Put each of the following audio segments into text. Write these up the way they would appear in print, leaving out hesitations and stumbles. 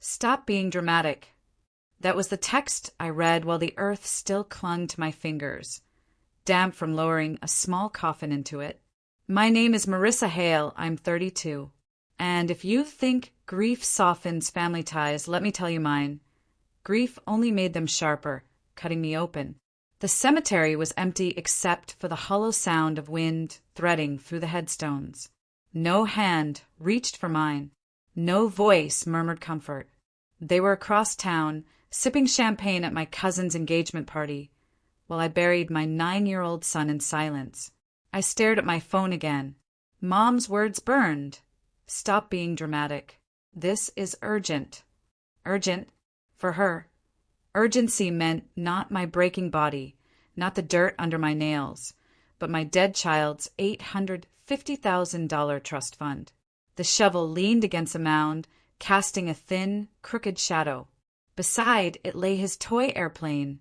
Stop being dramatic. That was the text I read while the earth still clung to my fingers, damp from lowering a small coffin into it. My name is Marissa Hale. I'm 32. And if you think grief softens family ties, let me tell you mine. Grief only made them sharper, cutting me open. The cemetery was empty except for the hollow sound of wind threading through the headstones. No hand reached for mine. No voice murmured comfort. They were across town, sipping champagne at my cousin's engagement party, while I buried my 9-year-old son in silence. I stared at my phone again. Mom's words burned. Stop being dramatic. This is urgent. Urgent for her. Urgency meant not my breaking body, not the dirt under my nails, but my dead child's $850,000 trust fund. The shovel leaned against a mound, casting a thin, crooked shadow. Beside it lay his toy airplane,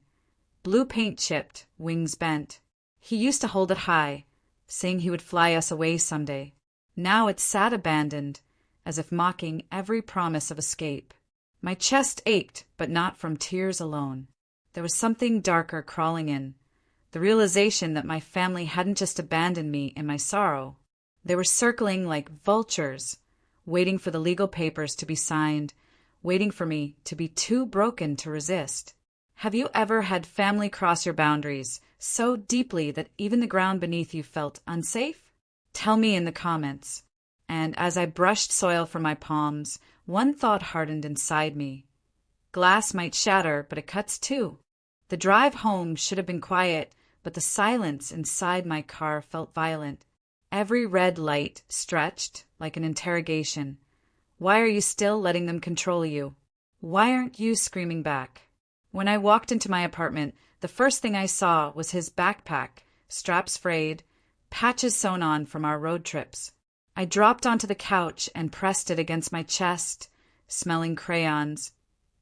blue paint chipped, wings bent. He used to hold it high, saying he would fly us away someday. Now it sat abandoned, as if mocking every promise of escape. My chest ached, but not from tears alone. There was something darker crawling in, the realization that my family hadn't just abandoned me in my sorrow. They were circling like vultures, waiting for the legal papers to be signed, waiting for me to be too broken to resist. Have you ever had family cross your boundaries so deeply that even the ground beneath you felt unsafe? Tell me in the comments. And as I brushed soil from my palms, one thought hardened inside me. Glass might shatter, but it cuts too. The drive home should have been quiet, but the silence inside my car felt violent. Every red light stretched like an interrogation. Why are you still letting them control you? Why aren't you screaming back? When I walked into my apartment, the first thing I saw was his backpack, straps frayed, patches sewn on from our road trips. I dropped onto the couch and pressed it against my chest, smelling crayons,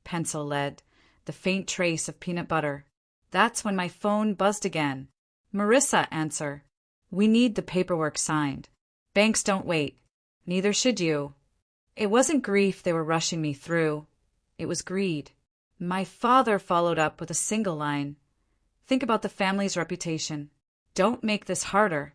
pencil lead, the faint trace of peanut butter. That's when my phone buzzed again. Marissa, answer. We need the paperwork signed. Banks don't wait. Neither should you. It wasn't grief they were rushing me through. It was greed. My father followed up with a single line. Think about the family's reputation. Don't make this harder.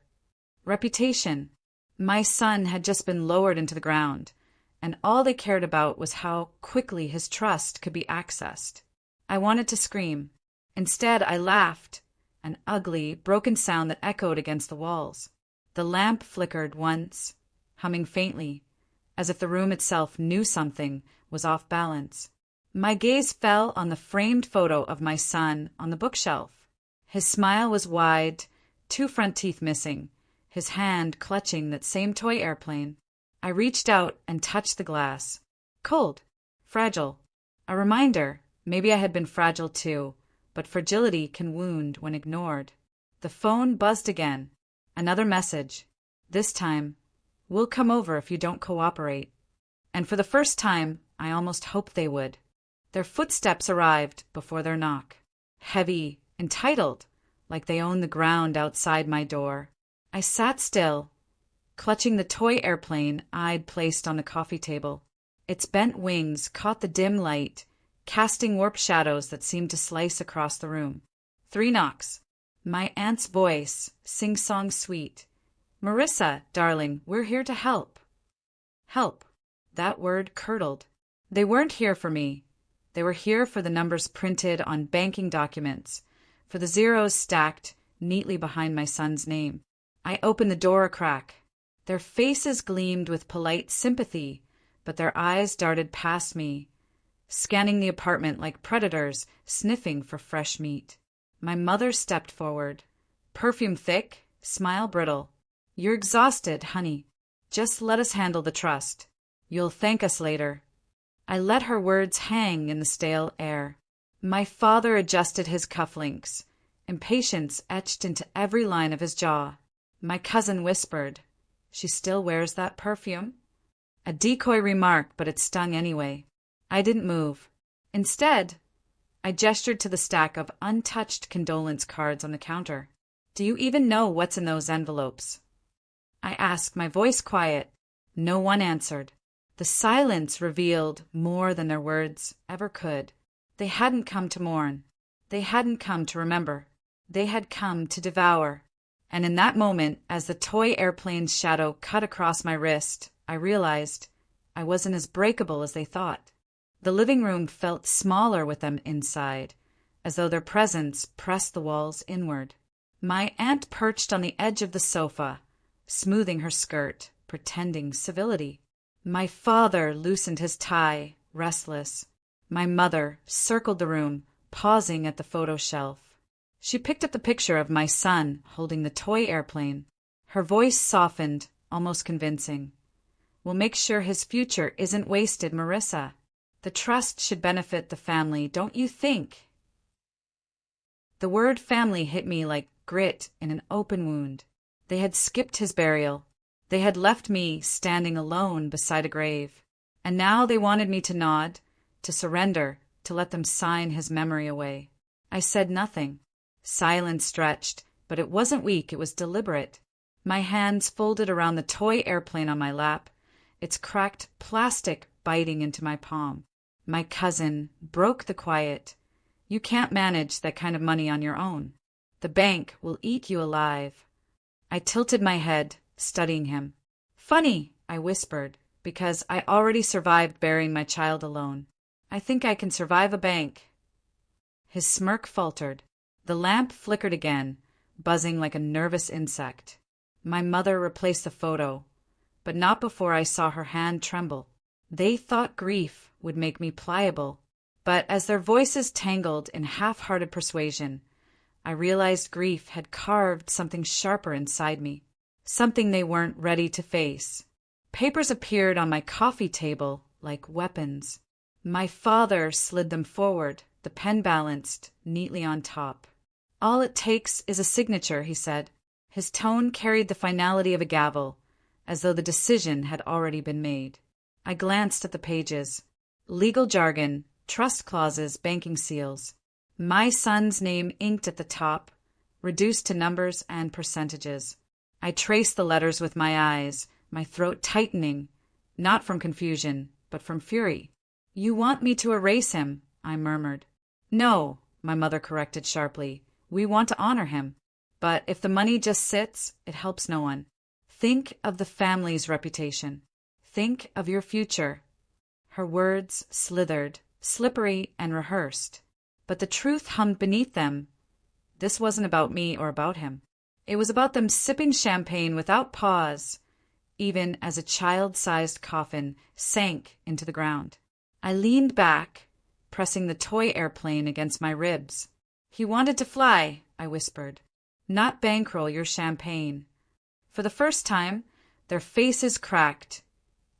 Reputation. My son had just been lowered into the ground, and all they cared about was how quickly his trust could be accessed. I wanted to scream. Instead, I laughed, an ugly, broken sound that echoed against the walls. The lamp flickered once, humming faintly, as if the room itself knew something was off balance. My gaze fell on the framed photo of my son on the bookshelf. His smile was wide, 2 front teeth missing, his hand clutching that same toy airplane. I reached out and touched the glass. Cold, fragile. A reminder, maybe I had been fragile too, but fragility can wound when ignored. The phone buzzed again. Another message. This time, we'll come over if you don't cooperate. And for the first time, I almost hoped they would. Their footsteps arrived before their knock. Heavy, entitled, like they owned the ground outside my door. I sat still, clutching the toy airplane I'd placed on the coffee table. Its bent wings caught the dim light, casting warped shadows that seemed to slice across the room. 3 knocks. My aunt's voice, sing-song sweet. Marissa, darling, we're here to help. Help. That word curdled. They weren't here for me. They were here for the numbers printed on banking documents, for the zeros stacked neatly behind my son's name. I opened the door a crack. Their faces gleamed with polite sympathy, but their eyes darted past me, scanning the apartment like predators sniffing for fresh meat. My mother stepped forward, perfume thick, smile brittle. You're exhausted, honey. Just let us handle the trust. You'll thank us later. I let her words hang in the stale air. My father adjusted his cufflinks, impatience etched into every line of his jaw. My cousin whispered, She still wears that perfume? A decoy remark, but it stung anyway. I didn't move. Instead, I gestured to the stack of untouched condolence cards on the counter. Do you even know what's in those envelopes? I asked, my voice quiet. No one answered. The silence revealed more than their words ever could. They hadn't come to mourn. They hadn't come to remember. They had come to devour. And in that moment, as the toy airplane's shadow cut across my wrist, I realized I wasn't as breakable as they thought. The living room felt smaller with them inside, as though their presence pressed the walls inward. My aunt perched on the edge of the sofa, smoothing her skirt, pretending civility. My father loosened his tie, restless. My mother circled the room, pausing at the photo shelf. She picked up the picture of my son holding the toy airplane. Her voice softened, almost convincing. "We'll make sure his future isn't wasted, Marissa. The trust should benefit the family, don't you think?" The word family hit me like grit in an open wound. They had skipped his burial. They had left me standing alone beside a grave. And now they wanted me to nod, to surrender, to let them sign his memory away. I said nothing. Silence stretched, but it wasn't weak, it was deliberate. My hands folded around the toy airplane on my lap, its cracked plastic biting into my palm. My cousin broke the quiet. "You can't manage that kind of money on your own. The bank will eat you alive." I tilted my head, studying him. "Funny," I whispered, "because I already survived burying my child alone. I think I can survive a bank." His smirk faltered. The lamp flickered again, buzzing like a nervous insect. My mother replaced the photo, but not before I saw her hand tremble. They thought grief would make me pliable, but as their voices tangled in half-hearted persuasion, I realized grief had carved something sharper inside me, something they weren't ready to face. Papers appeared on my coffee table like weapons. My father slid them forward, the pen balanced neatly on top. "All it takes is a signature," he said. His tone carried the finality of a gavel, as though the decision had already been made. I glanced at the pages. Legal jargon, trust clauses, banking seals. My son's name inked at the top, reduced to numbers and percentages. I traced the letters with my eyes, my throat tightening, not from confusion, but from fury. "You want me to erase him," I murmured. "No," my mother corrected sharply. "We want to honor him. But if the money just sits, it helps no one. Think of the family's reputation. Think of your future." Her words slithered, slippery and rehearsed. But the truth hummed beneath them. This wasn't about me or about him. It was about them sipping champagne without pause, even as a child-sized coffin sank into the ground. I leaned back, pressing the toy airplane against my ribs. "He wanted to fly," I whispered. "Not bankroll your champagne." For the first time, their faces cracked,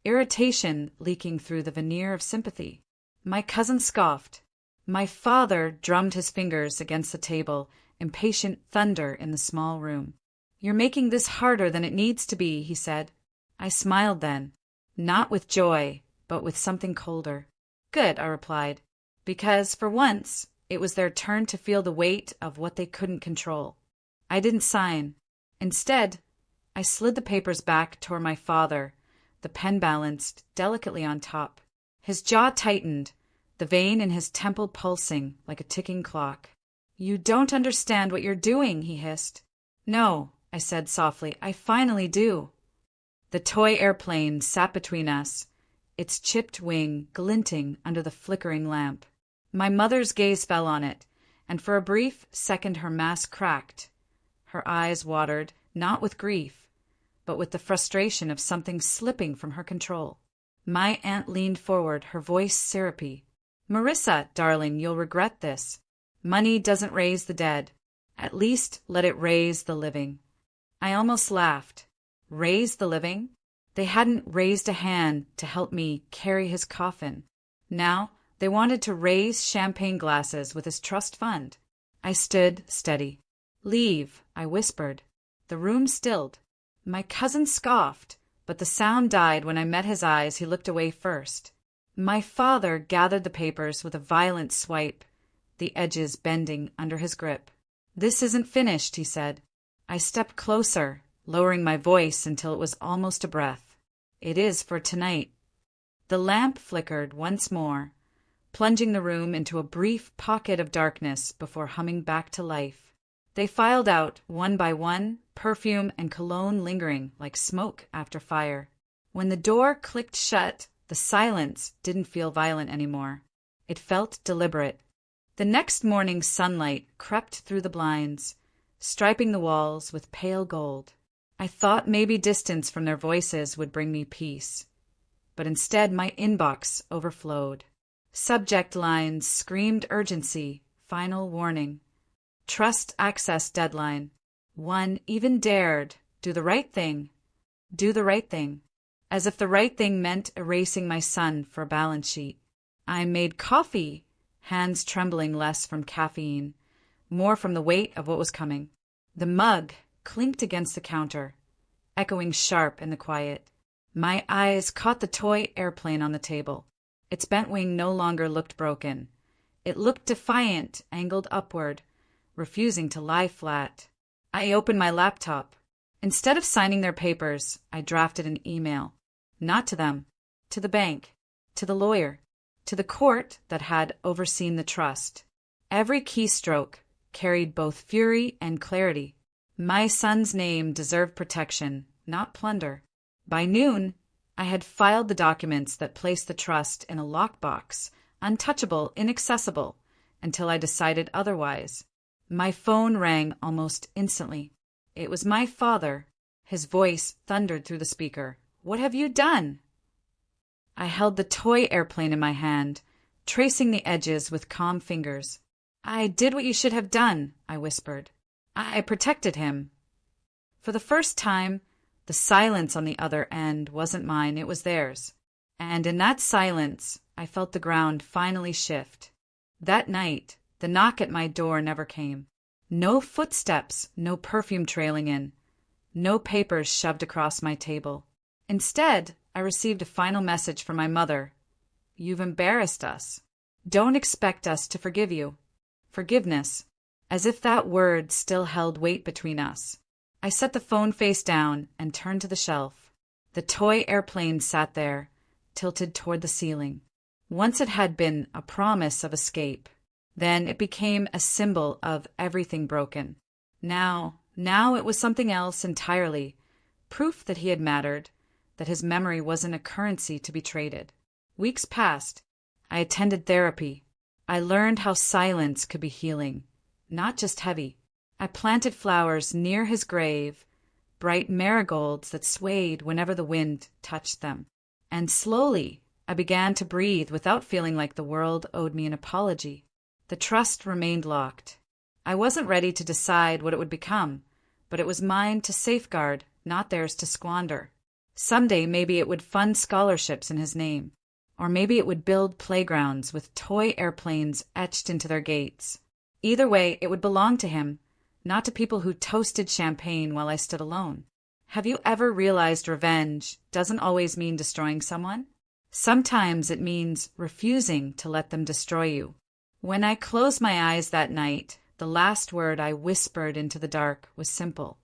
irritation leaking through the veneer of sympathy. My cousin scoffed. My father drummed his fingers against the table, impatient thunder in the small room. "You're making this harder than it needs to be," he said. I smiled then, not with joy, but with something colder. "Good," I replied, because for once it was their turn to feel the weight of what they couldn't control. I didn't sign. Instead, I slid the papers back toward my father, the pen balanced delicately on top. His jaw tightened, the vein in his temple pulsing like a ticking clock. "You don't understand what you're doing," he hissed. "No," I said softly, "I finally do." The toy airplane sat between us, its chipped wing glinting under the flickering lamp. My mother's gaze fell on it, and for a brief second her mask cracked. Her eyes watered, not with grief, but with the frustration of something slipping from her control. My aunt leaned forward, her voice syrupy. "Marissa, darling, you'll regret this. Money doesn't raise the dead. At least let it raise the living." I almost laughed. Raise the living? They hadn't raised a hand to help me carry his coffin. Now they wanted to raise champagne glasses with his trust fund. I stood steady. "Leave," I whispered. The room stilled. My cousin scoffed, but the sound died when I met his eyes. He looked away first. My father gathered the papers with a violent swipe, the edges bending under his grip. "This isn't finished," he said. I stepped closer, lowering my voice until it was almost a breath. "It is for tonight." The lamp flickered once more, plunging the room into a brief pocket of darkness before humming back to life. They filed out, one by one, perfume and cologne lingering like smoke after fire. When the door clicked shut, the silence didn't feel violent anymore. It felt deliberate. The next morning's sunlight crept through the blinds, striping the walls with pale gold. I thought maybe distance from their voices would bring me peace. But instead my inbox overflowed. Subject lines screamed urgency, final warning. Trust access deadline. One even dared, do the right thing. Do the right thing. As if the right thing meant erasing my son for a balance sheet. I made coffee, hands trembling less from caffeine, more from the weight of what was coming. The mug clinked against the counter, echoing sharp in the quiet. My eyes caught the toy airplane on the table. Its bent wing no longer looked broken. It looked defiant, angled upward, refusing to lie flat. I opened my laptop. Instead of signing their papers, I drafted an email. Not to them, to the bank, to the lawyer, to the court that had overseen the trust. Every keystroke carried both fury and clarity. My son's name deserved protection, not plunder. By noon, I had filed the documents that placed the trust in a lockbox, untouchable, inaccessible, until I decided otherwise. My phone rang almost instantly. It was my father. His voice thundered through the speaker. "What have you done?" I held the toy airplane in my hand, tracing the edges with calm fingers. "I did what you should have done," I whispered. "I protected him." For the first time, the silence on the other end wasn't mine, it was theirs. And in that silence, I felt the ground finally shift. That night, the knock at my door never came. No footsteps, no perfume trailing in, no papers shoved across my table. Instead, I received a final message from my mother. "You've embarrassed us. Don't expect us to forgive you." Forgiveness, as if that word still held weight between us. I set the phone face down and turned to the shelf. The toy airplane sat there, tilted toward the ceiling. Once it had been a promise of escape. Then it became a symbol of everything broken. Now it was something else entirely. Proof that he had mattered, that his memory wasn't a currency to be traded. Weeks passed. I attended therapy. I learned how silence could be healing, not just heavy. I planted flowers near his grave, bright marigolds that swayed whenever the wind touched them. And slowly, I began to breathe without feeling like the world owed me an apology. The trust remained locked. I wasn't ready to decide what it would become, but it was mine to safeguard, not theirs to squander. Someday maybe it would fund scholarships in his name, or maybe it would build playgrounds with toy airplanes etched into their gates. Either way, it would belong to him, not to people who toasted champagne while I stood alone. Have you ever realized revenge doesn't always mean destroying someone? Sometimes it means refusing to let them destroy you. When I closed my eyes that night, the last word I whispered into the dark was simple.